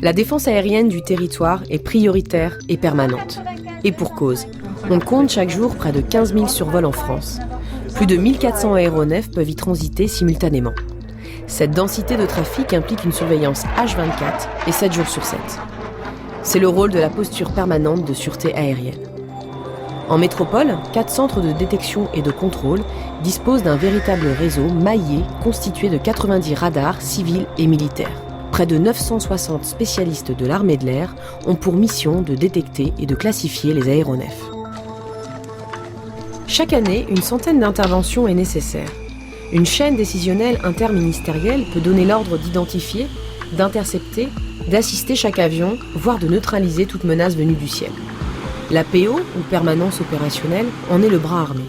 La défense aérienne du territoire est prioritaire et permanente. Et pour cause, on compte chaque jour près de 15 000 survols en France. Plus de 1400 aéronefs peuvent y transiter simultanément. Cette densité de trafic implique une surveillance H24 et 7 jours sur 7. C'est le rôle de la posture permanente de sûreté aérienne. En métropole, 4 centres de détection et de contrôle disposent d'un véritable réseau maillé constitué de 90 radars civils et militaires. Près de 960 spécialistes de l'armée de l'air ont pour mission de détecter et de classifier les aéronefs. Chaque année, une centaine d'interventions est nécessaire. Une chaîne décisionnelle interministérielle peut donner l'ordre d'identifier, d'intercepter, d'assister chaque avion, voire de neutraliser toute menace venue du ciel. La PO, ou permanence opérationnelle, en est le bras armé.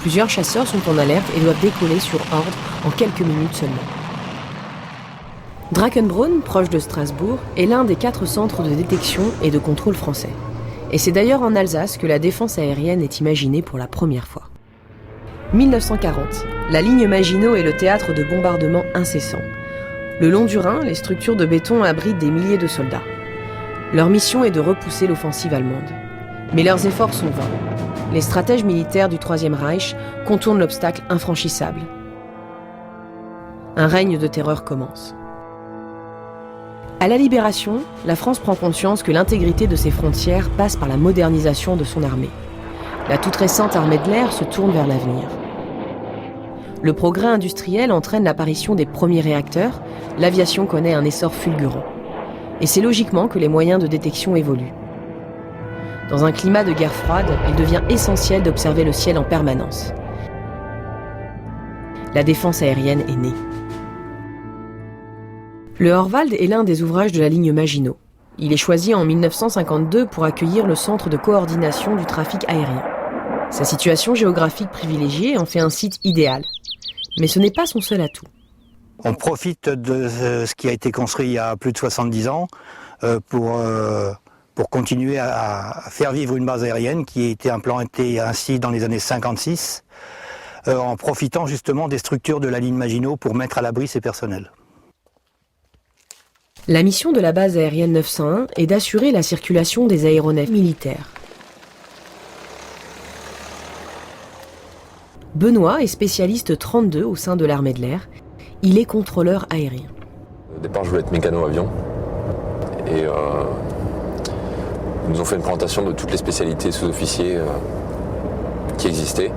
Plusieurs chasseurs sont en alerte et doivent décoller sur ordre en quelques minutes seulement. Drachenbronn, proche de Strasbourg, est l'un des 4 centres de détection et de contrôle français. Et c'est d'ailleurs en Alsace que la défense aérienne est imaginée pour la première fois. 1940, la ligne Maginot est le théâtre de bombardements incessants. Le long du Rhin, les structures de béton abritent des milliers de soldats. Leur mission est de repousser l'offensive allemande. Mais leurs efforts sont vains. Les stratèges militaires du Troisième Reich contournent l'obstacle infranchissable. Un règne de terreur commence. À la Libération, la France prend conscience que l'intégrité de ses frontières passe par la modernisation de son armée. La toute récente armée de l'air se tourne vers l'avenir. Le progrès industriel entraîne l'apparition des premiers réacteurs, l'aviation connaît un essor fulgurant. Et c'est logiquement que les moyens de détection évoluent. Dans un climat de guerre froide, il devient essentiel d'observer le ciel en permanence. La défense aérienne est née. Le Horwald est l'un des ouvrages de la ligne Maginot. Il est choisi en 1952 pour accueillir le centre de coordination du trafic aérien. Sa situation géographique privilégiée en fait un site idéal. Mais ce n'est pas son seul atout. On profite de ce qui a été construit il y a plus de 70 ans pour continuer à faire vivre une base aérienne qui a été implantée ainsi dans les années 56, en profitant justement des structures de la ligne Maginot pour mettre à l'abri ses personnels. La mission de la base aérienne 901 est d'assurer la circulation des aéronefs militaires. Benoît est spécialiste 32 au sein de l'armée de l'air. Il est contrôleur aérien. Au départ, je voulais être mécano-avion. Et ils nous ont fait une présentation de toutes les spécialités sous-officiers qui existaient.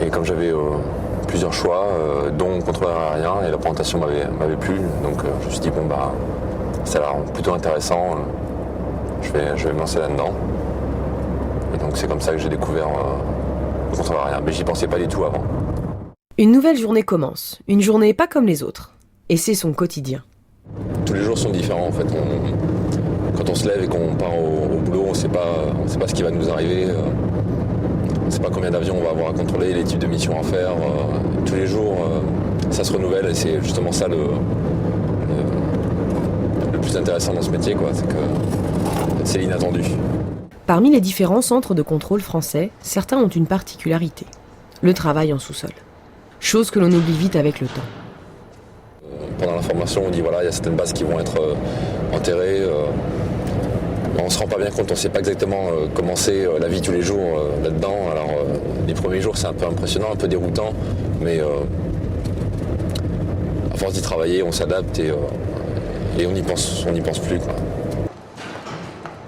Et comme j'avais plusieurs choix, dont contrôleur aérien, et la présentation m'avait plu, donc je me suis dit, bon bah, ça a l'air plutôt intéressant, je vais me lancer là-dedans. Et donc c'est comme ça que j'ai découvert le contrôleur aérien, mais j'y pensais pas du tout avant. Une nouvelle journée commence, une journée pas comme les autres, et c'est son quotidien. Tous les jours sont différents en fait. Quand on se lève et qu'on part au boulot, on sait pas ce qui va nous arriver. On ne sait pas combien d'avions on va avoir à contrôler, les types de missions à faire. Tous les jours, ça se renouvelle et c'est justement ça le plus intéressant dans ce métier, quoi. C'est que c'est l'inattendu. Parmi les différents centres de contrôle français, certains ont une particularité, le travail en sous-sol. Chose que l'on oublie vite avec le temps. Pendant la formation, on dit voilà, il y a certaines bases qui vont être enterrées. On ne se rend pas bien compte, on ne sait pas exactement comment c'est la vie tous les jours là-dedans. Alors les premiers jours c'est un peu impressionnant, un peu déroutant, mais à force d'y travailler, on s'adapte et on n'y pense plus, quoi.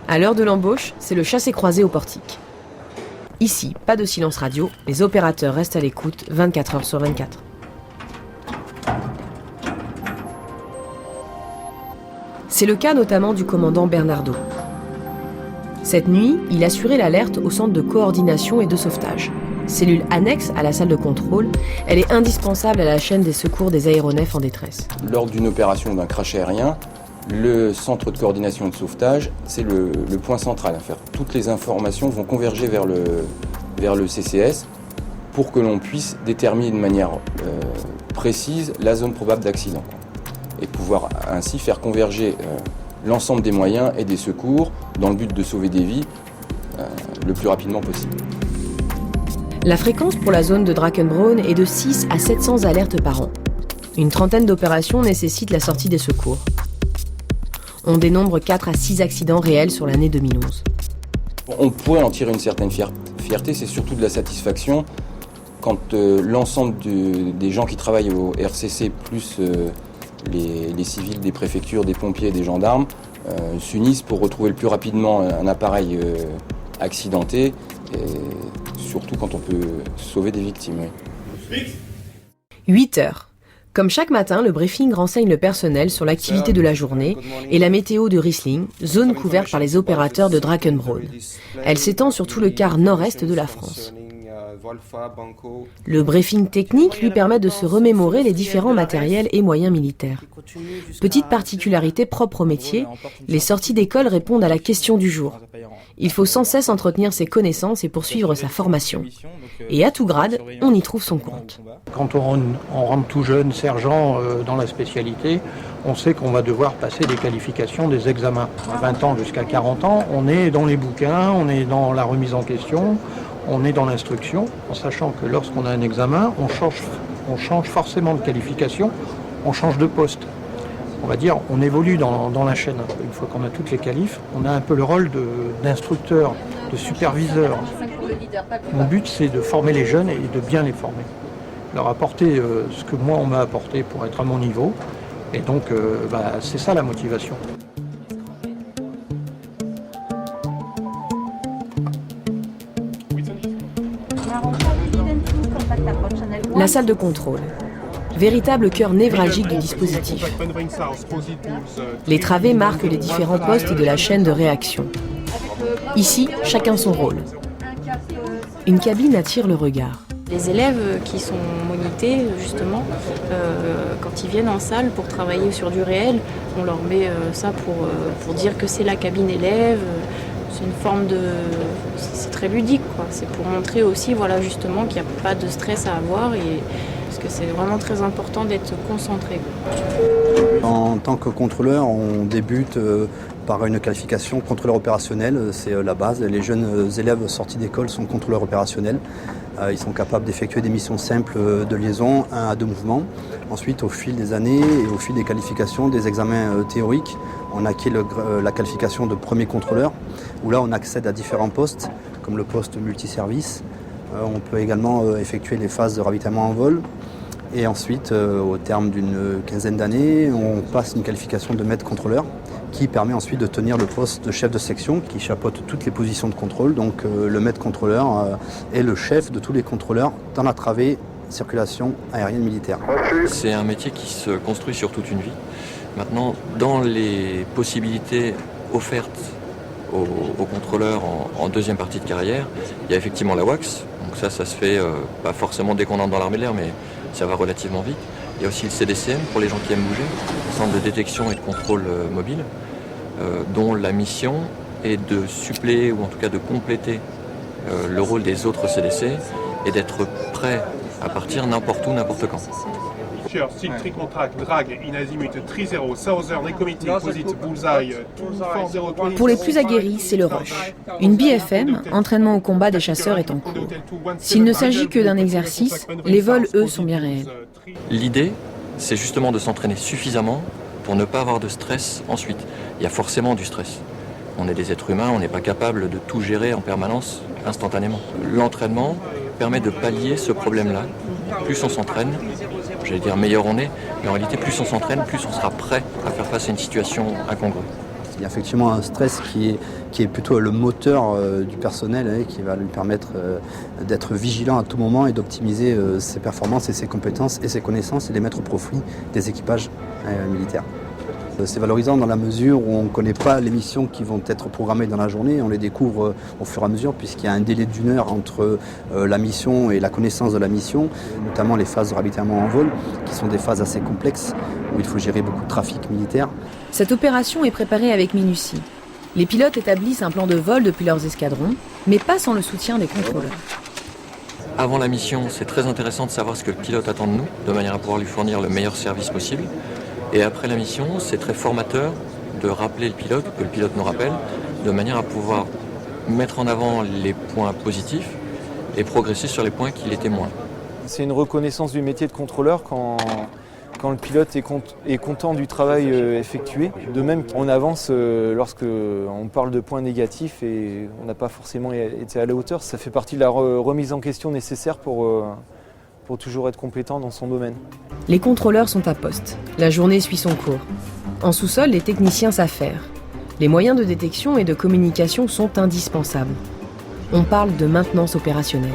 À l'heure de l'embauche, c'est le chassé-croisé au portique. Ici, pas de silence radio, les opérateurs restent à l'écoute 24 heures sur 24. C'est le cas notamment du commandant Bernardo. Cette nuit, il assurait l'alerte au centre de coordination et de sauvetage. Cellule annexe à la salle de contrôle, elle est indispensable à la chaîne des secours des aéronefs en détresse. Lors d'une opération d'un crash aérien, le centre de coordination et de sauvetage, c'est le point central à faire. Toutes les informations vont converger vers le CCS pour que l'on puisse déterminer de manière précise la zone probable d'accident et pouvoir ainsi faire converger l'ensemble des moyens et des secours dans le but de sauver des vies le plus rapidement possible. La fréquence pour la zone de Drachenbronn est de 6 à 700 alertes par an. Une trentaine d'opérations nécessitent la sortie des secours. On dénombre 4 à 6 accidents réels sur l'année 2011. On pourrait en tirer une certaine fierté, c'est surtout de la satisfaction quand l'ensemble des gens qui travaillent au RCC, plus les civils des préfectures, des pompiers et des gendarmes, s'unissent pour retrouver le plus rapidement un appareil accidenté, et surtout quand on peut sauver des victimes. Oui. 8 heures. Comme chaque matin, le briefing renseigne le personnel sur l'activité de la journée et la météo de Riesling, zone couverte par les opérateurs de Drakenbrunn. Elle s'étend sur tout le quart nord-est de la France. Le briefing technique lui permet de se remémorer les différents matériels et moyens militaires. Petite particularité propre au métier, les sorties d'école répondent à la question du jour. Il faut sans cesse entretenir ses connaissances et poursuivre sa formation. Et à tout grade, on y trouve son compte. Quand on rentre tout jeune, sergent dans la spécialité, on sait qu'on va devoir passer des qualifications, des examens. À 20 ans jusqu'à 40 ans, on est dans les bouquins, on est dans la remise en question, on est dans l'instruction, en sachant que lorsqu'on a un examen, on change forcément de qualification, on change de poste. On va dire, on évolue dans la chaîne. Une fois qu'on a toutes les qualifs, on a un peu le rôle d'instructeur, de superviseur. Mon but, c'est de former les jeunes et de bien les former. Leur apporter ce que moi, on m'a apporté pour être à mon niveau. Et donc, c'est ça la motivation. La salle de contrôle. Véritable cœur névralgique du dispositif. Les travées marquent les différents postes de la chaîne de réaction. Ici, chacun son rôle. Une cabine attire le regard. Les élèves qui sont monités, justement, quand ils viennent en salle pour travailler sur du réel, on leur met ça pour dire que c'est la cabine élève. C'est une forme de... C'est très ludique, quoi. C'est pour montrer aussi, voilà, justement, qu'il n'y a pas de stress à avoir parce que c'est vraiment très important d'être concentré. En tant que contrôleur, on débute par une qualification contrôleur opérationnel, c'est la base. Les jeunes élèves sortis d'école sont contrôleurs opérationnels. Ils sont capables d'effectuer des missions simples de liaison, 1 à 2 mouvements. Ensuite, au fil des années et au fil des qualifications, des examens théoriques, on acquiert la qualification de premier contrôleur, où là on accède à différents postes, comme le poste multiservice. On peut également effectuer les phases de ravitaillement en vol. Et ensuite, au terme d'une quinzaine d'années, on passe une qualification de maître contrôleur qui permet ensuite de tenir le poste de chef de section qui chapeaute toutes les positions de contrôle. Donc le maître contrôleur est le chef de tous les contrôleurs dans la travée circulation aérienne militaire. C'est un métier qui se construit sur toute une vie. Maintenant, dans les possibilités offertes aux contrôleurs en deuxième partie de carrière, il y a effectivement la WACS. Donc ça se fait pas forcément dès qu'on entre dans l'armée de l'air, mais ça va relativement vite. Il y a aussi le CDCM pour les gens qui aiment bouger, Centre de détection et de contrôle mobile, dont la mission est de suppléer ou en tout cas de compléter le rôle des autres CDC et d'être prêt à partir n'importe où, n'importe quand. Pour les plus aguerris, c'est le rush. Une BFM, entraînement au combat des chasseurs, est en cours. S'il ne s'agit que d'un exercice, les vols, eux, sont bien réels. L'idée, c'est justement de s'entraîner suffisamment pour ne pas avoir de stress ensuite. Il y a forcément du stress. On est des êtres humains, on n'est pas capable de tout gérer en permanence, instantanément. L'entraînement permet de pallier ce problème-là. Plus on s'entraîne, j'allais dire meilleur on est, mais en réalité plus on s'entraîne, plus on sera prêt à faire face à une situation incongrue. Il y a effectivement un stress qui est plutôt le moteur du personnel qui va lui permettre d'être vigilant à tout moment et d'optimiser ses performances et ses compétences et ses connaissances et les mettre au profit des équipages militaires. C'est valorisant dans la mesure où on ne connaît pas les missions qui vont être programmées dans la journée, on les découvre au fur et à mesure puisqu'il y a un délai d'1 heure entre la mission et la connaissance de la mission, notamment les phases de ravitaillement en vol qui sont des phases assez complexes où il faut gérer beaucoup de trafic militaire. Cette opération est préparée avec minutie. Les pilotes établissent un plan de vol depuis leurs escadrons, mais pas sans le soutien des contrôleurs. Avant la mission, c'est très intéressant de savoir ce que le pilote attend de nous, de manière à pouvoir lui fournir le meilleur service possible. Et après la mission, c'est très formateur de rappeler le pilote, que le pilote nous rappelle, de manière à pouvoir mettre en avant les points positifs et progresser sur les points qui l'étaient moins. C'est une reconnaissance du métier de contrôleur quand quand le pilote est content du travail effectué. De même, on avance lorsqu'on parle de points négatifs et on n'a pas forcément été à la hauteur. Ça fait partie de la remise en question nécessaire pour toujours être compétent dans son domaine. Les contrôleurs sont à poste. La journée suit son cours. En sous-sol, les techniciens s'affairent. Les moyens de détection et de communication sont indispensables. On parle de maintenance opérationnelle.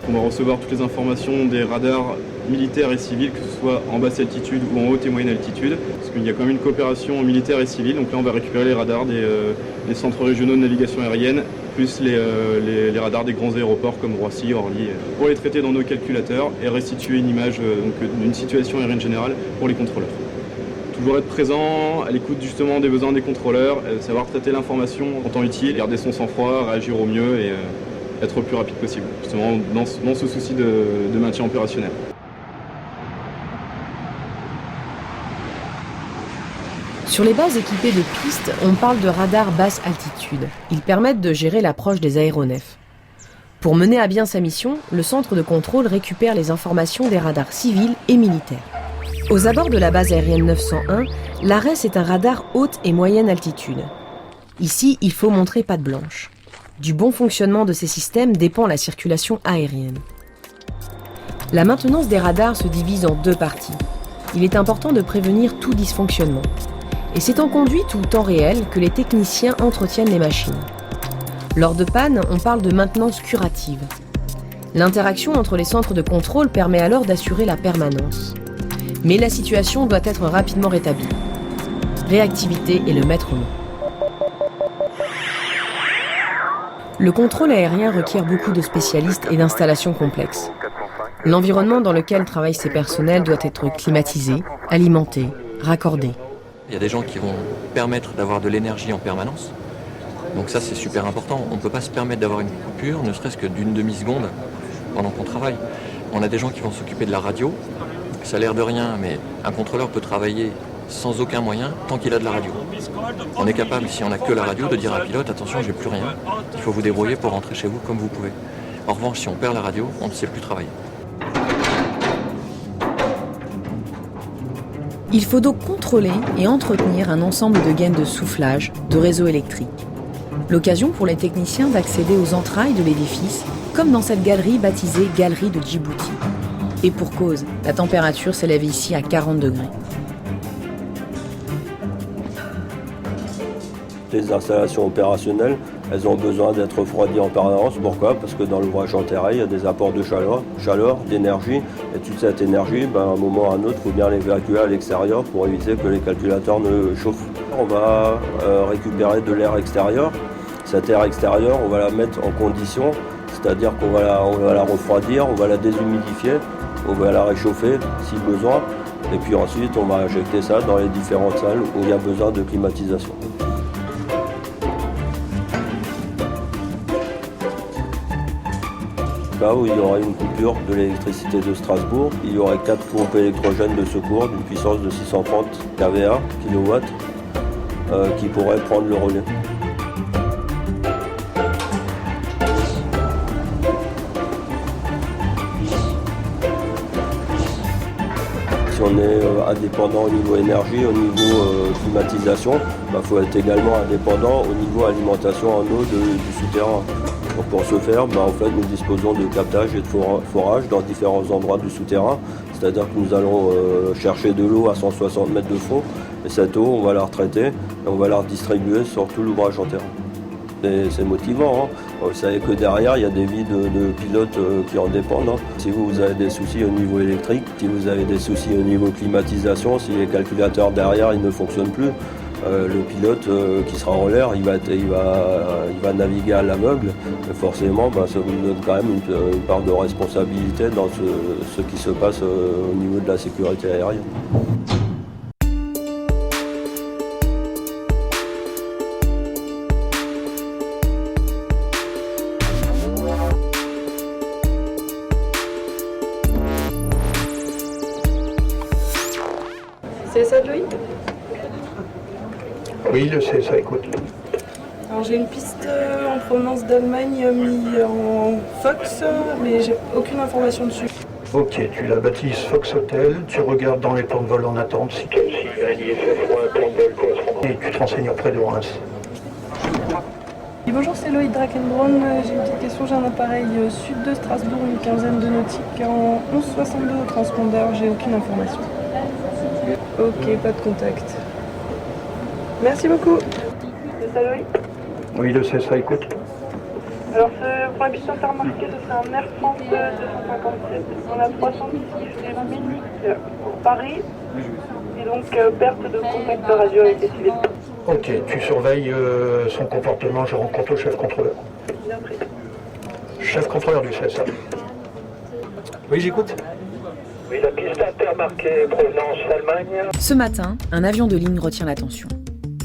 On va recevoir toutes les informations des radars militaires et civils, que ce soit en basse altitude ou en haute et moyenne altitude, parce qu'il y a quand même une coopération militaire et civile. Donc là, on va récupérer les radars des centres régionaux de navigation aérienne, plus les radars des grands aéroports comme Roissy, Orly, pour les traiter dans nos calculateurs et restituer une image d'une situation aérienne générale pour les contrôleurs. Toujours être présent, à l'écoute justement des besoins des contrôleurs, savoir traiter l'information en temps utile, garder son sang-froid, réagir au mieux et être le plus rapide possible, justement dans ce souci de maintien opérationnel. Sur les bases équipées de pistes, on parle de radars basse altitude. Ils permettent de gérer l'approche des aéronefs. Pour mener à bien sa mission, le centre de contrôle récupère les informations des radars civils et militaires. Aux abords de la base aérienne 901, l'ARES est un radar haute et moyenne altitude. Ici, il faut montrer patte blanche. Du bon fonctionnement de ces systèmes dépend la circulation aérienne. La maintenance des radars se divise en deux parties. Il est important de prévenir tout dysfonctionnement. Et c'est en conduite ou temps réel que les techniciens entretiennent les machines. Lors de panne, on parle de maintenance curative. L'interaction entre les centres de contrôle permet alors d'assurer la permanence. Mais la situation doit être rapidement rétablie. Réactivité est le maître mot. Le contrôle aérien requiert beaucoup de spécialistes et d'installations complexes. L'environnement dans lequel travaillent ces personnels doit être climatisé, alimenté, raccordé. Il y a des gens qui vont permettre d'avoir de l'énergie en permanence. Donc ça, c'est super important. On ne peut pas se permettre d'avoir une coupure, ne serait-ce que d'une demi-seconde pendant qu'on travaille. On a des gens qui vont s'occuper de la radio. Ça a l'air de rien, mais un contrôleur peut travailler sans aucun moyen tant qu'il a de la radio. On est capable, si on n'a que la radio, de dire à un pilote « Attention, j'ai plus rien, il faut vous débrouiller pour rentrer chez vous comme vous pouvez ». En revanche, si on perd la radio, on ne sait plus travailler. Il faut donc contrôler et entretenir un ensemble de gaines de soufflage, de réseaux électriques. L'occasion pour les techniciens d'accéder aux entrailles de l'édifice, comme dans cette galerie baptisée Galerie de Djibouti. Et pour cause, la température s'élève ici à 40 degrés. Les installations opérationnelles, elles ont besoin d'être refroidies en permanence. Pourquoi ? Parce que dans l'ouvrage en terrain, il y a des apports de chaleur, d'énergie. Et toute cette énergie, à un moment ou à un autre, il faut bien l'évacuer à l'extérieur pour éviter que les calculateurs ne chauffent. On va récupérer de l'air extérieur. Cet air extérieur, on va la mettre en condition, c'est-à-dire qu'on va la refroidir, on va la déshumidifier, on va la réchauffer si besoin. Et puis ensuite, on va injecter ça dans les différentes salles où il y a besoin de climatisation. Là où il y aurait une coupure de l'électricité de Strasbourg, il y aurait 4 pompes électrogènes de secours d'une puissance de 630 kVA, kW, qui pourraient prendre le relais. Si on est indépendant au niveau énergie, au niveau climatisation, il faut être également indépendant au niveau alimentation en eau du souterrain. Donc pour ce faire, en fait, nous disposons de captage et de forage dans différents endroits du souterrain. C'est-à-dire que nous allons chercher de l'eau à 160 mètres de fond. Et cette eau, on va la retraiter et on va la redistribuer sur tout l'ouvrage en terrain. C'est motivant. Vous savez que derrière, il y a des vies de pilotes qui en dépendent. Si vous avez des soucis au niveau électrique, si vous avez des soucis au niveau climatisation, si les calculateurs derrière ils ne fonctionnent plus, le pilote qui sera en l'air, il va naviguer à l'aveugle. Forcément, ça vous donne quand même une part de responsabilité dans ce qui se passe au niveau de la sécurité aérienne. C'est ça, Loïc ? Oui, le CSA, écoute. Alors j'ai une piste en provenance d'Allemagne mis en Fox, mais j'ai aucune information dessus. Ok, tu la baptises Fox Hotel, tu regardes dans les plans de vol en attente si toi aussi il y a un IFF ou un plan de vol correspondant. Et tu te renseignes auprès de Reims. Et bonjour, c'est Loïc Drakenbron. J'ai une petite question. J'ai un appareil sud de Strasbourg, une quinzaine de nautiques en 1162 au transpondeur. J'ai aucune information. Ok, pas de contact. Merci beaucoup. C'est ça, Loïc? Oui, le CSA, écoute. Alors, pour la piste intermarquée, ce serait un Air France 257. On a 310 minutes pour Paris. Et donc, perte de contact radio avec les civils. Ok, tu surveilles son comportement. Je rencontre le chef contrôleur. Bien pris. Chef contrôleur du CSA. Oui, j'écoute. Oui, la piste intermarquée provenance Allemagne. Ce matin, un avion de ligne retient l'attention.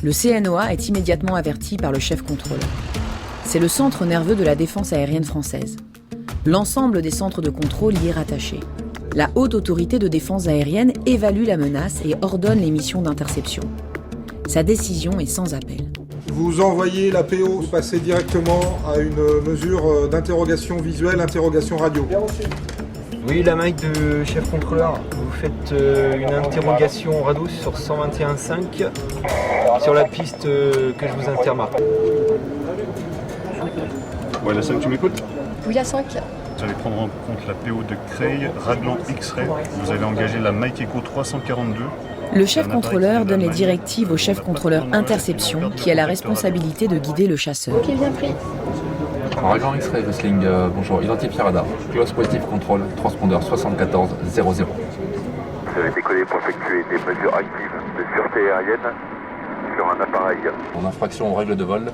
Le CNOA est immédiatement averti par le chef contrôleur. C'est le centre nerveux de la défense aérienne française. L'ensemble des centres de contrôle y est rattaché. La Haute Autorité de Défense Aérienne évalue la menace et ordonne les missions d'interception. Sa décision est sans appel. Vous envoyez la PO, vous passez directement à une mesure d'interrogation visuelle, interrogation radio. Oui, la mic de chef contrôleur. Vous faites une interrogation radio sur 121.5 sur la piste que je vous intermarque. Ouais, la 5, tu m'écoutes? Oui, la 5. Vous allez prendre en compte la PO de Creil, Raglan X-Ray. Vous allez engager la Mike Echo 342. Le chef contrôleur donne les directives au chef contrôleur interception qui a la responsabilité de guider le chasseur. Ok, bien pris. Raglan X-Ray Wrestling, bonjour, identifié radar. Close positive control, transpondeur 7400. Vous avez décollé pour effectuer des mesures actives de sûreté aérienne sur un appareil. En infraction aux règles de vol,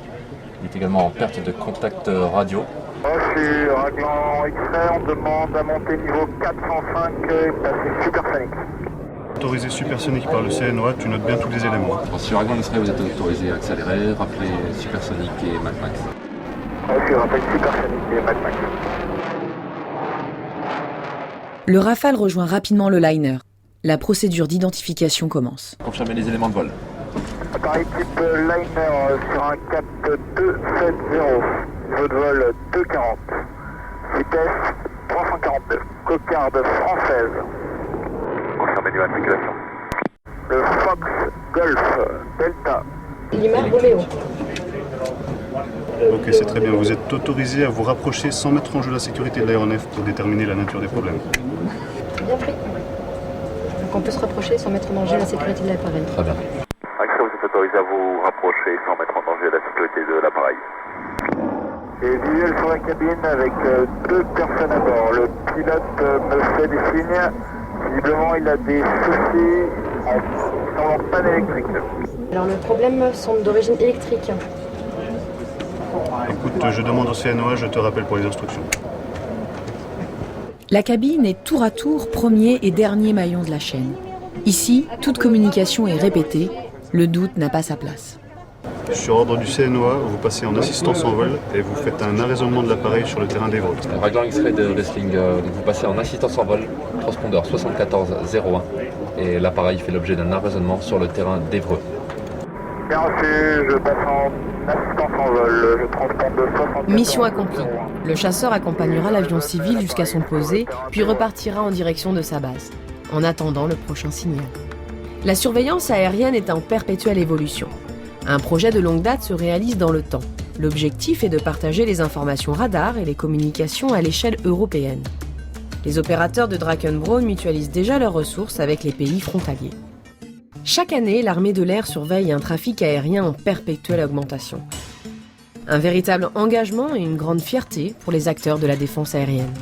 il est également en perte de contact radio. Chez Raglan X-Ray, on demande à monter niveau 405 et passer supersonique. Autorisé supersonique par le CNOA, tu notes bien tous les éléments. Sur Raglan X-Ray, vous êtes autorisé à accélérer, rappeler supersonique et Mach Max. Je rappelle supersonique et Mach Max. Le Rafale rejoint rapidement le liner. La procédure d'identification commence. Confirmez les éléments de vol. Appareil type liner sur un cap 270, niveau de vol 240, vitesse 342, cocarde française. Confirmez l'immatriculation. Le Fox Golf Delta. Lima Roméo. Ok, c'est très bien. Vous êtes autorisé à vous rapprocher sans mettre en jeu la sécurité de l'aéronef pour déterminer la nature des problèmes. Bien pris. Donc on peut se rapprocher sans mettre en danger la sécurité de l'appareil. Très bien. Axel, vous êtes autorisé à vous rapprocher sans mettre en danger la sécurité de l'appareil. Et visuel sur la cabine avec 2 personnes à bord. Le pilote me fait des signes. Visiblement, il a des soucis en panne électrique. Alors le problème semble d'origine électrique. Écoute, je demande au CNOA, je te rappelle pour les instructions. La cabine est tour à tour premier et dernier maillon de la chaîne. Ici, toute communication est répétée, le doute n'a pas sa place. Sur ordre du CNOA, vous passez en assistance en vol et vous faites un arraisonnement de l'appareil sur le terrain d'Évreux. Raglan X-Ray de Wrestling, vous passez en assistance en vol, transpondeur 7401 et l'appareil fait l'objet d'un arraisonnement sur le terrain d'Évreux. Bien reçu, je passe en assistance en vol, je transporte de 74. Mission accomplie. Le chasseur accompagnera l'avion civil jusqu'à son posé, puis repartira en direction de sa base, en attendant le prochain signal. La surveillance aérienne est en perpétuelle évolution. Un projet de longue date se réalise dans le temps. L'objectif est de partager les informations radar et les communications à l'échelle européenne. Les opérateurs de Drakenbron mutualisent déjà leurs ressources avec les pays frontaliers. Chaque année, l'armée de l'air surveille un trafic aérien en perpétuelle augmentation. Un véritable engagement et une grande fierté pour les acteurs de la défense aérienne.